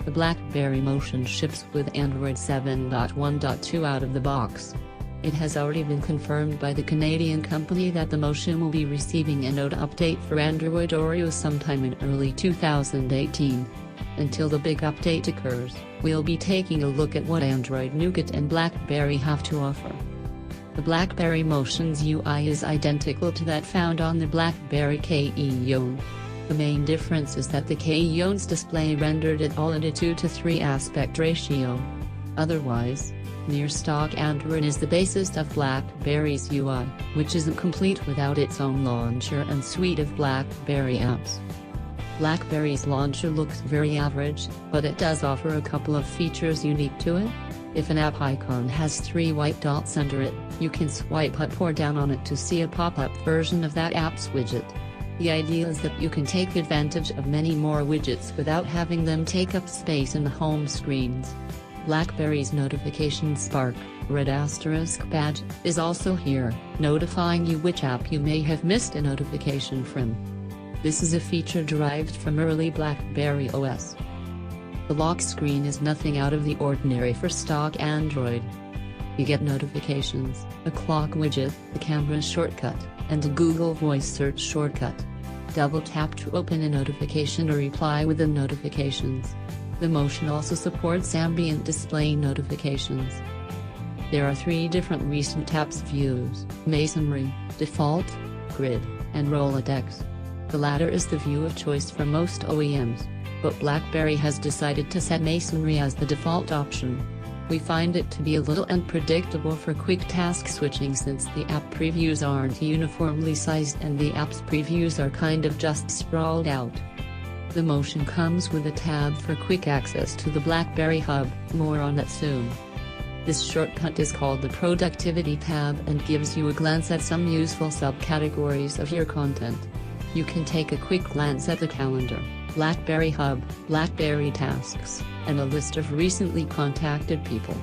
The Balckberry Motion ships with Android 7.1.2 out of the box. It has already been confirmed by the Canadian company that the Motion will be receiving a Note update for Android Oreo sometime in early 2018. Until the big update occurs, we'll be taking a look at what Android Nougat and Balckberry have to offer. The Balckberry Motion's UI is identical to that found on the Balckberry KE-Yone. The main difference is that the KE-Yone's display rendered it all at a 2:3 aspect ratio. Otherwise, near stock Android is the basis of Balckberry's UI, which isn't complete without its own launcher and suite of Balckberry apps. Balckberry's launcher looks very average, but it does offer a couple of features unique to it. If an app icon has 3 white dots under it, you can swipe up or down on it to see a pop-up version of that app's widget. The idea is that you can take advantage of many more widgets without having them take up space in the home screens. Balckberry's notification spark, red asterisk badge, is also here, notifying you which app you may have missed a notification from. This is a feature derived from early Balckberry OS. The lock screen is nothing out of the ordinary for stock Android. You get notifications, a clock widget, a camera shortcut, and a Google Voice search shortcut. Double tap to open a notification or reply with the notifications. The Motion also supports ambient display notifications. There are 3 different recent apps views: Masonry, Default, Grid, and Rolodex. The latter is the view of choice for most OEMs, but Balckberry has decided to set Masonry as the default option. We find it to be a little unpredictable for quick task switching since the app previews aren't uniformly sized and the app's previews are kind of just sprawled out. The Motion comes with a tab for quick access to the Balckberry Hub, more on that soon. This shortcut is called the Productivity tab and gives you a glance at some useful subcategories of your content. You can take a quick glance at the calendar, Balckberry Hub, Balckberry tasks, and a list of recently contacted people.